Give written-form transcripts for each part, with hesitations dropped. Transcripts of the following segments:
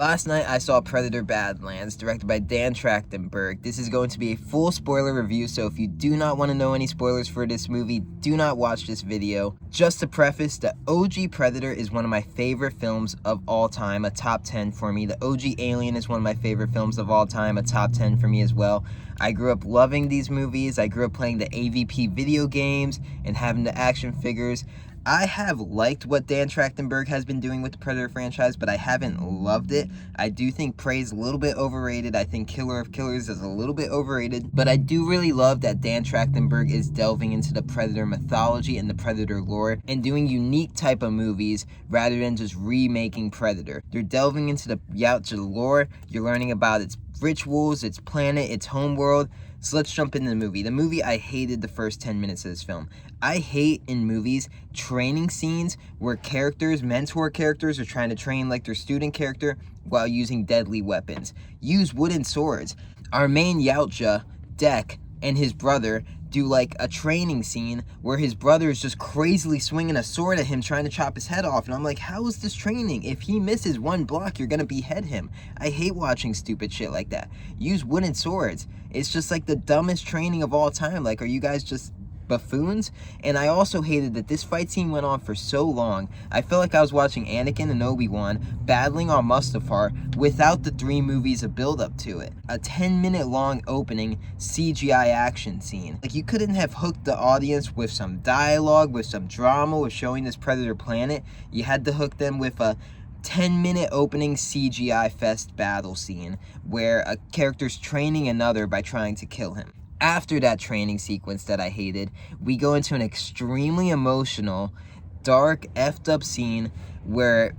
Last night I saw Predator Badlands, directed by Dan Trachtenberg. This is going to be a full spoiler review, so if you do not want to know any spoilers for this movie, do not watch this video. Just to preface, the OG Predator is one of my favorite films of all time, a top 10 for me. The OG Alien is one of my favorite films of all time, a top 10 for me as well. I grew up loving these movies. I grew up playing the AVP video games and having the action figures. I have liked what Dan Trachtenberg has been doing with the Predator franchise, but I haven't loved it. I do think Prey is a little bit overrated. I think Killer of Killers is a little bit overrated, but I do really love that Dan Trachtenberg is delving into the Predator mythology and the Predator lore and doing unique type of movies rather than just remaking Predator. They're delving into the Yautja lore. You're learning about its rituals, its planet, its homeworld. So let's jump into the movie. The movie, I hated the first 10 minutes of this film. I hate in movies training scenes where mentor characters are trying to train like their student character while using deadly weapons. Use wooden swords. Our main Yautja, Dek, and his brother do like a training scene where his brother is just crazily swinging a sword at him trying to chop his head off, and I'm like, how is this training? If he misses one block, you're gonna behead him. I hate watching stupid shit like that. Use wooden swords. It's just like the dumbest training of all time. Like, are you guys just buffoons? And I also hated that this fight scene went on for so long. I felt like I was watching Anakin and Obi-Wan battling on Mustafar without the 3 movies of build-up to it. A 10-minute long opening CGI action scene. Like, you couldn't have hooked the audience with some dialogue, with some drama, with showing this Predator planet. You had to hook them with a 10-minute opening CGI fest battle scene where a character's training another by trying to kill him. After that training sequence that I hated, we go into an extremely emotional, dark, effed up scene where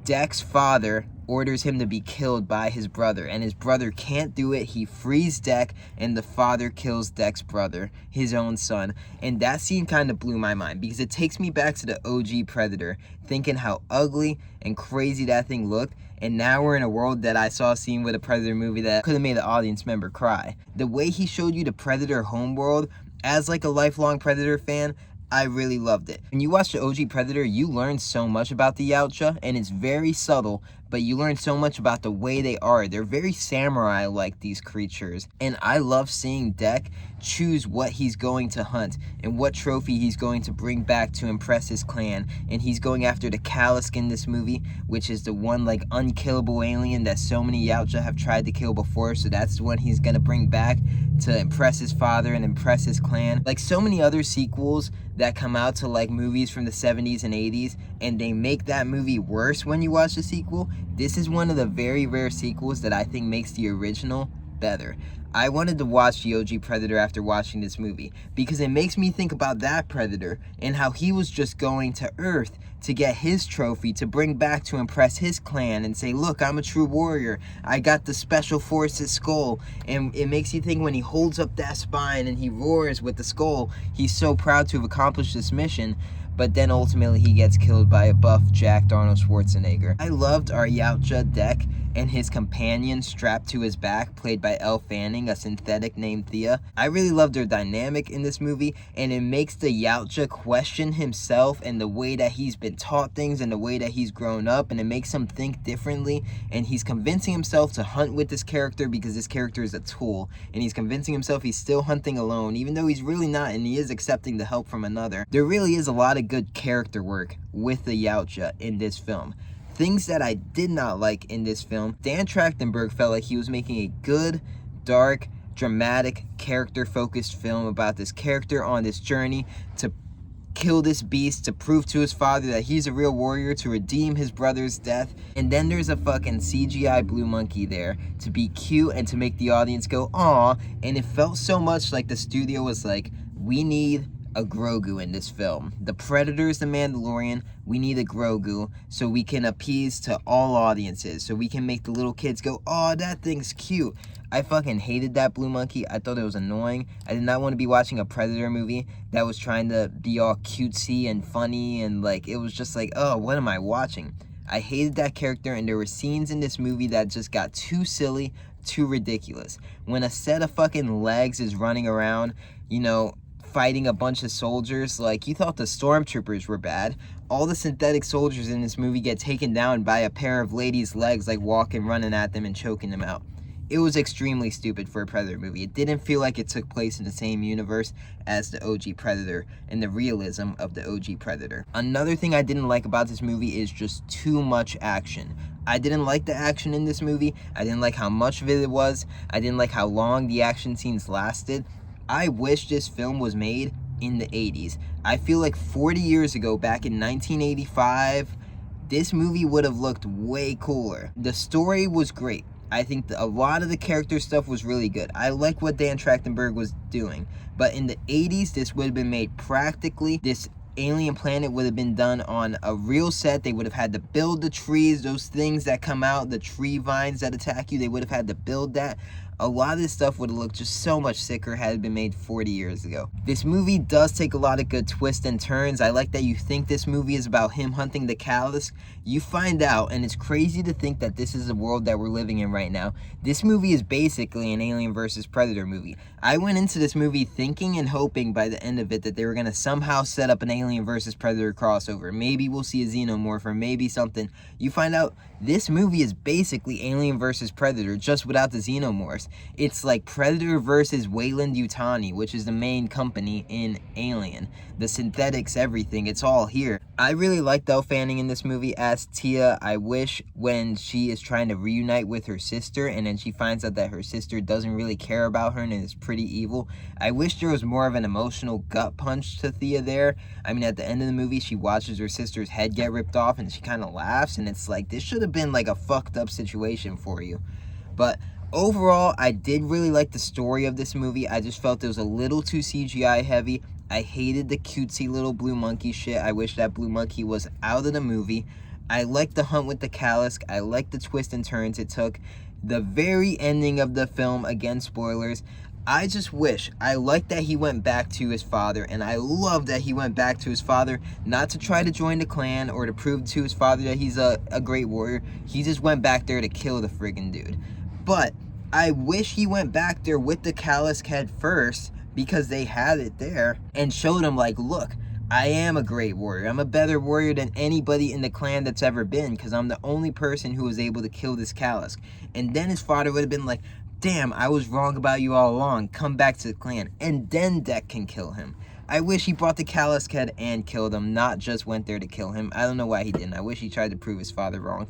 Dek's father orders him to be killed by his brother, and his brother can't do it. He frees Dek, and the father kills Dek's brother, his own son. And that scene kind of blew my mind because it takes me back to the OG Predator, thinking how ugly and crazy that thing looked. And now we're in a world that I saw a scene with a Predator movie that could have made an audience member cry. The way he showed you the Predator homeworld, as like a lifelong Predator fan, I really loved it. When you watch the OG Predator, you learn so much about the Yautja, and it's very subtle, but you learn so much about the way they are. They're very samurai-like, these creatures. And I love seeing Dek choose what he's going to hunt and what trophy he's going to bring back to impress his clan. And he's going after the Kalisk in this movie, which is the one like unkillable alien that so many Yautja have tried to kill before. So that's the one he's gonna bring back to impress his father and impress his clan. Like so many other sequels that come out to like movies from the 70s and 80s, and they make that movie worse when you watch the sequel. This is one of the very rare sequels that I think makes the original better. I wanted to watch the OG Predator after watching this movie because it makes me think about that Predator and how he was just going to Earth to get his trophy to bring back to impress his clan and say, look, I'm a true warrior. I got the Special Forces skull. And it makes you think when he holds up that spine and he roars with the skull, he's so proud to have accomplished this mission. But then ultimately he gets killed by a buff, jacked Arnold Schwarzenegger. I loved our Yautja Dek and his companion strapped to his back, played by Elle Fanning, a synthetic named Thea. I really loved their dynamic in this movie, and it makes the Yautja question himself and the way that he's been taught things and the way that he's grown up, and it makes him think differently, and he's convincing himself to hunt with this character because this character is a tool, and he's convincing himself he's still hunting alone, even though he's really not, and he is accepting the help from another. There really is a lot of good character work with the Yautja in this film. Things that I did not like in this film, Dan Trachtenberg felt like he was making a good, dark, dramatic, character-focused film about this character on this journey to kill this beast, to prove to his father that he's a real warrior, to redeem his brother's death. And then there's a fucking CGI blue monkey there to be cute and to make the audience go, aw. And it felt so much like the studio was like, we need a Grogu in this film. The Predator is the Mandalorian. We need a Grogu so we can appease to all audiences, so we can make the little kids go, oh, that thing's cute. I fucking hated that blue monkey. I thought it was annoying. I did not want to be watching a Predator movie that was trying to be all cutesy and funny, and like, it was just like, oh, what am I watching? I hated that character, and there were scenes in this movie that just got too silly, too ridiculous. When a set of fucking legs is running around, you know, fighting a bunch of soldiers. Like, you thought the stormtroopers were bad. All the synthetic soldiers in this movie get taken down by a pair of ladies' legs, like walking, running at them and choking them out. It was extremely stupid for a Predator movie. It didn't feel like it took place in the same universe as the OG Predator and the realism of the OG Predator. Another thing I didn't like about this movie is just too much action. I didn't like the action in this movie. I didn't like how much of it was. I didn't like how long the action scenes lasted. I wish this film was made in the 80s. I feel like 40 years ago, back in 1985, this movie would have looked way cooler. The story was great. I think a lot of the character stuff was really good. I like what Dan Trachtenberg was doing. But in the 80s, this would have been made practically. This alien planet would have been done on a real set. They would have had to build the trees, those things that come out, the tree vines that attack you. They would have had to build that. A lot of this stuff would have looked just so much sicker had it been made 40 years ago. This movie does take a lot of good twists and turns. I like that you think this movie is about him hunting the callus. You find out, and it's crazy to think that this is the world that we're living in right now. This movie is basically an Alien vs. Predator movie. I went into this movie thinking and hoping by the end of it that they were going to somehow set up an Alien vs. Predator crossover. Maybe we'll see a xenomorph or maybe something. You find out this movie is basically Alien vs. Predator, just without the xenomorphs. It's like Predator versus Weyland-Yutani, which is the main company in Alien. The synthetics, everything, it's all here. I really like Elle Fanning in this movie as Tia. I wish when she is trying to reunite with her sister and then she finds out that her sister doesn't really care about her and is pretty evil, I wish there was more of an emotional gut punch to Thea there. I mean, at the end of the movie, she watches her sister's head get ripped off and she kind of laughs, and it's like, this should have been like a fucked up situation for you. But overall, I did really like the story of this movie. I just felt it was a little too CGI heavy. I hated the cutesy little blue monkey shit. I wish that blue monkey was out of the movie. I liked the hunt with the callus. I liked the twists and turns it took. The very ending of the film, again, spoilers, I just wish, I like that he went back to his father, and I love that he went back to his father, not to try to join the clan or to prove to his father that he's a great warrior. He just went back there to kill the friggin' dude. But I wish he went back there with the callus head first, because they had it there, and showed him, like, look, I am a great warrior. I'm a better warrior than anybody in the clan that's ever been, because I'm the only person who was able to kill this callus. And then his father would have been like, damn, I was wrong about you all along. Come back to the clan. And then Deck can kill him. I wish he brought the callus head and killed him, not just went there to kill him. I don't know why he didn't. I wish he tried to prove his father wrong.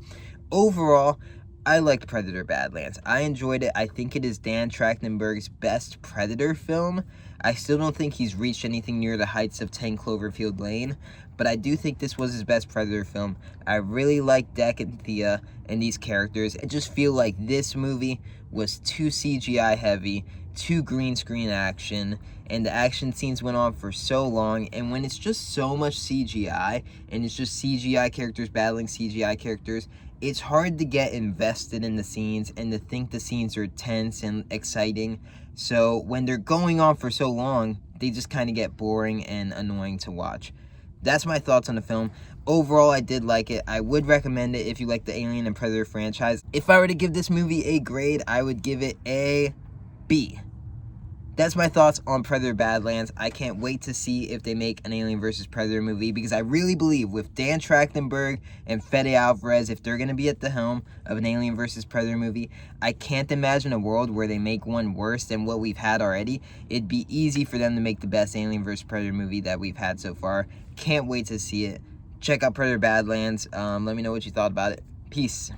Overall, I liked Predator Badlands. I enjoyed it. I think it is Dan Trachtenberg's best Predator film. I still don't think he's reached anything near the heights of 10 Cloverfield Lane, but I do think this was his best Predator film. I really like Deck and Thea and these characters. I just feel like this movie was too CGI heavy, too green screen action, and the action scenes went on for so long, and when it's just so much CGI, and it's just CGI characters battling CGI characters, it's hard to get invested in the scenes and to think the scenes are tense and exciting. So when they're going on for so long, they just kind of get boring and annoying to watch. That's my thoughts on the film. Overall, I did like it. I would recommend it if you like the Alien and Predator franchise. If I were to give this movie a grade, I would give it a B. That's my thoughts on Predator Badlands. I can't wait to see if they make an Alien vs. Predator movie, because I really believe with Dan Trachtenberg and Fede Alvarez, if they're going to be at the helm of an Alien vs. Predator movie, I can't imagine a world where they make one worse than what we've had already. It'd be easy for them to make the best Alien vs. Predator movie that we've had so far. Can't wait to see it. Check out Predator Badlands. Let me know what you thought about it. Peace.